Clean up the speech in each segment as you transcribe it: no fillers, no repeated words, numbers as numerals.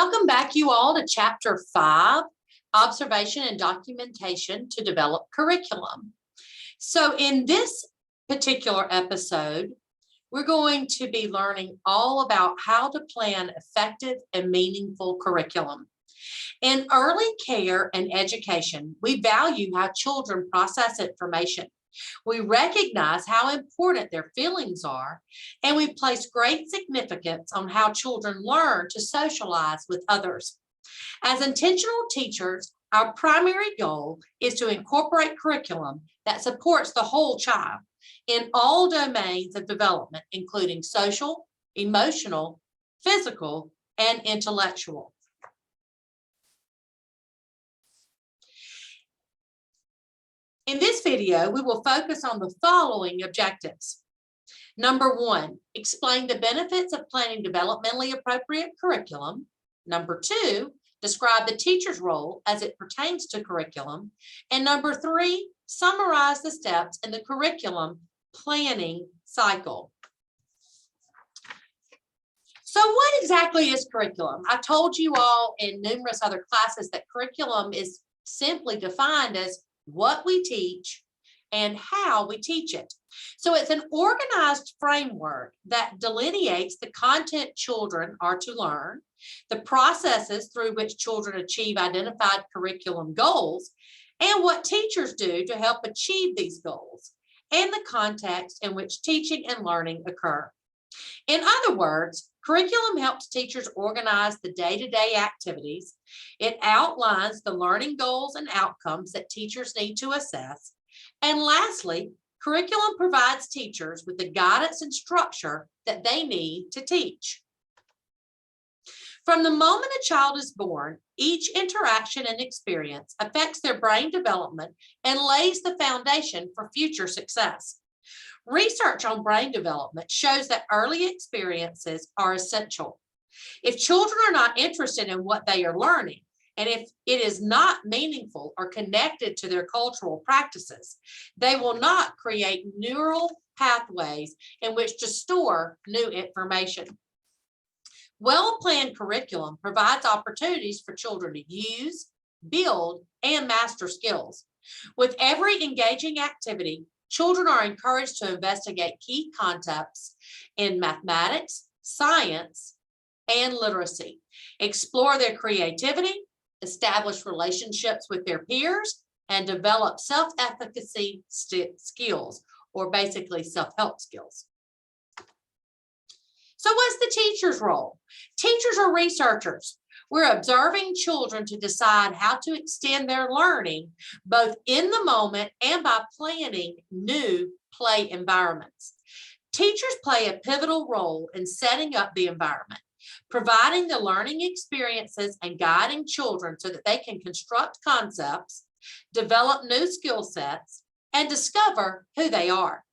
Welcome back, you all, to Chapter 5, Observation and Documentation to Develop Curriculum. So in this particular episode, we're going to be learning all about how to plan effective and meaningful curriculum. In early care and education, we value how children process information. We recognize how important their feelings are, and we place great significance on how children learn to socialize with others. As intentional teachers, our primary goal is to incorporate curriculum that supports the whole child in all domains of development, including social, emotional, physical, and intellectual. In this video, we will focus on the following objectives. Number 1, explain the benefits of planning developmentally appropriate curriculum. Number 2, describe the teacher's role as it pertains to curriculum. And number 3, summarize the steps in the curriculum planning cycle. So what exactly is curriculum? I told you all in numerous other classes that curriculum is simply defined as what we teach and how we teach it. So it's an organized framework that delineates the content children are to learn, the processes through which children achieve identified curriculum goals, and what teachers do to help achieve these goals, and the context in which teaching and learning occur. In other words, curriculum helps teachers organize the day-to-day activities. It outlines the learning goals and outcomes that teachers need to assess. And lastly, curriculum provides teachers with the guidance and structure that they need to teach. From the moment a child is born, each interaction and experience affects their brain development and lays the foundation for future success. Research on brain development shows that early experiences are essential. If children are not interested in what they are learning, and if it is not meaningful or connected to their cultural practices, they will not create neural pathways in which to store new information. Well-planned curriculum provides opportunities for children to use, build, and master skills. With every engaging activity, children are encouraged to investigate key concepts in mathematics, science, and literacy, explore their creativity, establish relationships with their peers, and develop self-efficacy skills, or basically self-help skills. So what's the teacher's role? Teachers are researchers. We're observing children to decide how to extend their learning, both in the moment and by planning new play environments. Teachers play a pivotal role in setting up the environment, providing the learning experiences and guiding children so that they can construct concepts, develop new skill sets, and discover who they are.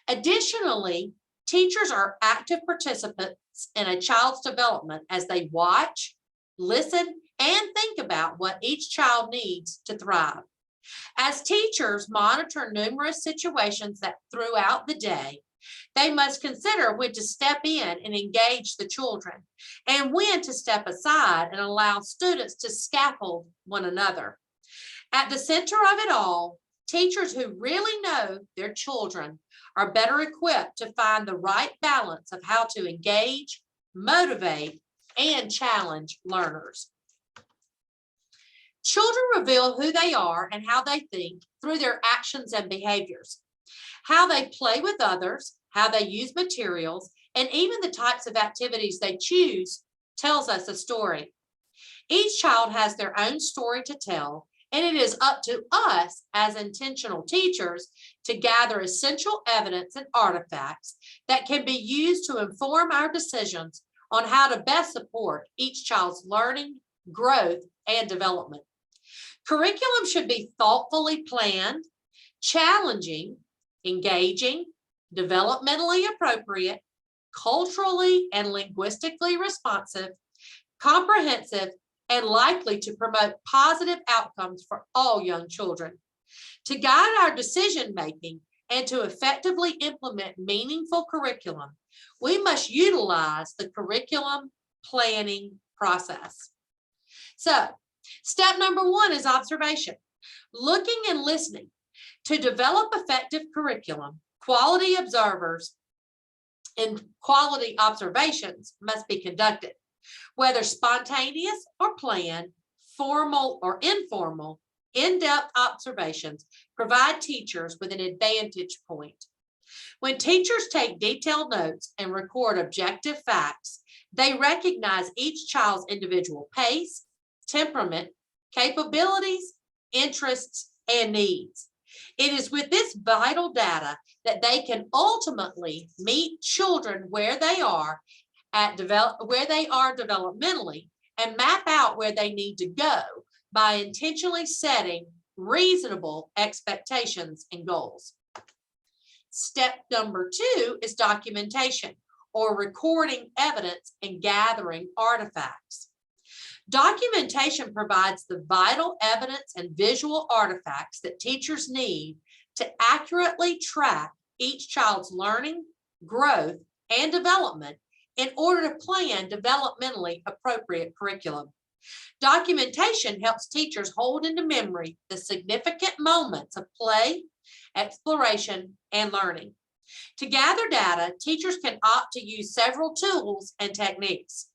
Additionally, teachers are active participants in a child's development as they watch, listen, and think about what each child needs to thrive. As teachers monitor numerous situations that throughout the day, they must consider when to step in and engage the children, and when to step aside and allow students to scaffold one another. At the center of it all, teachers who really know their children are better equipped to find the right balance of how to engage, motivate, and challenge learners. Children reveal who they are and how they think through their actions and behaviors. How they play with others, how they use materials, and even the types of activities they choose tells us a story. Each child has their own story to tell, and it is up to us as intentional teachers to gather essential evidence and artifacts that can be used to inform our decisions on how to best support each child's learning, growth, and development. Curriculum should be thoughtfully planned, challenging, engaging, developmentally appropriate, culturally and linguistically responsive, comprehensive, and likely to promote positive outcomes for all young children. To guide our decision-making and to effectively implement meaningful curriculum, we must utilize the curriculum planning process. So, step number 1 is observation. Looking and listening. To develop effective curriculum, quality observers and quality observations must be conducted. Whether spontaneous or planned, formal or informal, in-depth observations provide teachers with an advantage point. When teachers take detailed notes and record objective facts, they recognize each child's individual pace, temperament, capabilities, interests, and needs. It is with this vital data that they can ultimately meet children where they are developmentally and map out where they need to go by intentionally setting reasonable expectations and goals. Step number 2 is documentation, or recording evidence and gathering artifacts. Documentation provides the vital evidence and visual artifacts that teachers need to accurately track each child's learning, growth, and development in order to plan developmentally appropriate curriculum. Documentation helps teachers hold into memory the significant moments of play, exploration, and learning. To gather data, teachers can opt to use several tools and techniques.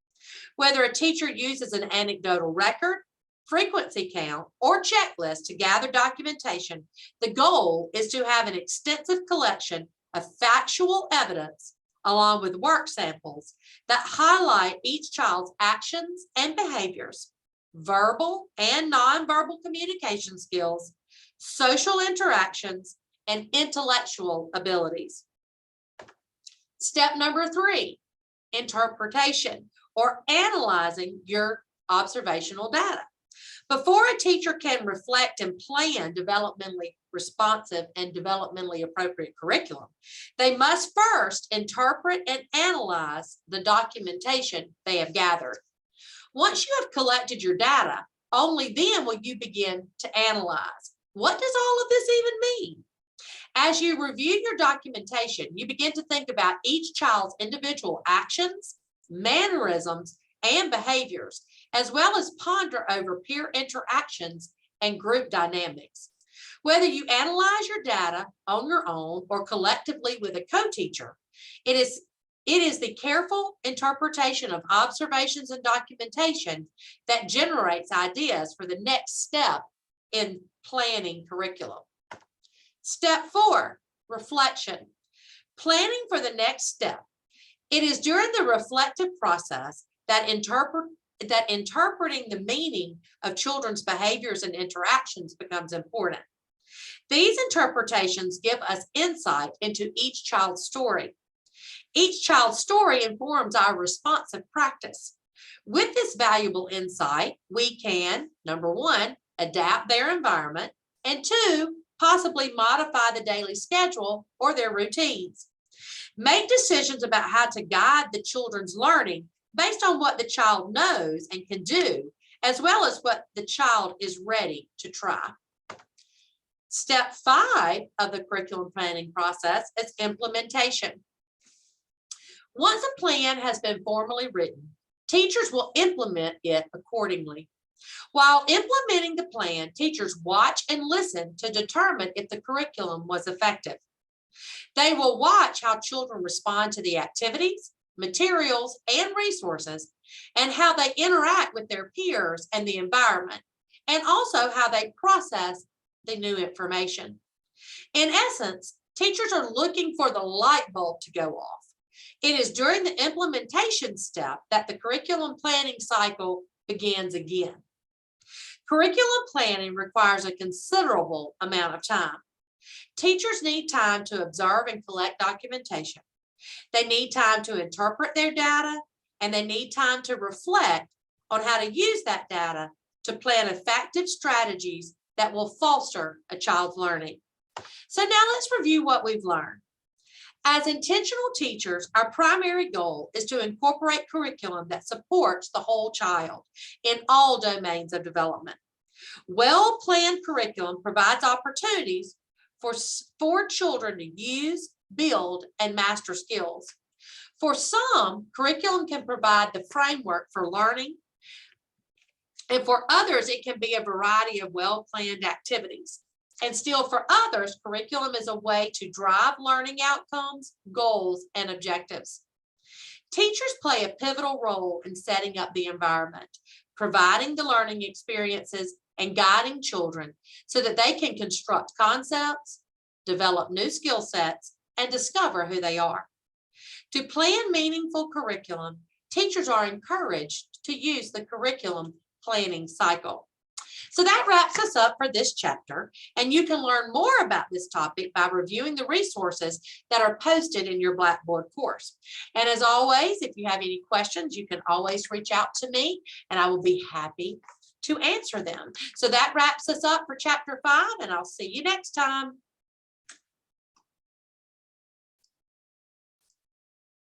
Whether a teacher uses an anecdotal record, frequency count, or checklist to gather documentation, the goal is to have an extensive collection of factual evidence along with work samples that highlight each child's actions and behaviors, verbal and nonverbal communication skills, social interactions, and intellectual abilities. Step number 3, interpretation, or analyzing your observational data. Before a teacher can reflect and plan developmentally responsive and developmentally appropriate curriculum, they must first interpret and analyze the documentation they have gathered. Once you have collected your data, only then will you begin to analyze. What does all of this even mean? As you review your documentation, you begin to think about each child's individual actions, mannerisms, and behaviors, as well as ponder over peer interactions and group dynamics. Whether you analyze your data on your own or collectively with a co-teacher, it is the careful interpretation of observations and documentation that generates ideas for the next step in planning curriculum. Step 4, reflection. Planning for the next step. It is during the reflective process that interpreting the meaning of children's behaviors and interactions becomes important. These interpretations give us insight into each child's story. Each child's story informs our responsive practice. With this valuable insight, we can, number 1, adapt their environment, and 2, possibly modify the daily schedule or their routines. Make decisions about how to guide the children's learning based on what the child knows and can do, as well as what the child is ready to try. Step 5 of the curriculum planning process is implementation. Once a plan has been formally written, teachers will implement it accordingly. While implementing the plan, teachers watch and listen to determine if the curriculum was effective. They will watch how children respond to the activities, materials, and resources, and how they interact with their peers and the environment, and also how they process the new information. In essence, teachers are looking for the light bulb to go off. It is during the implementation step that the curriculum planning cycle begins again. Curriculum planning requires a considerable amount of time. Teachers need time to observe and collect documentation. They need time to interpret their data, and they need time to reflect on how to use that data to plan effective strategies that will foster a child's learning. So now let's review what we've learned. As intentional teachers, our primary goal is to incorporate curriculum that supports the whole child in all domains of development. Well-planned curriculum provides opportunities for children to use, build, and master skills. For some, curriculum can provide the framework for learning, And for others, it can be a variety of well-planned activities. And still for others, curriculum is a way to drive learning outcomes, goals, and objectives. Teachers play a pivotal role in setting up the environment, providing the learning experiences, and guiding children so that they can construct concepts, develop new skill sets, and discover who they are. To plan meaningful curriculum, teachers are encouraged to use the curriculum planning cycle. So that wraps us up for this chapter, and you can learn more about this topic by reviewing the resources that are posted in your Blackboard course. And as always, if you have any questions, you can always reach out to me, and I will be happy to answer them. So that wraps us up for chapter 5, and I'll see you next time.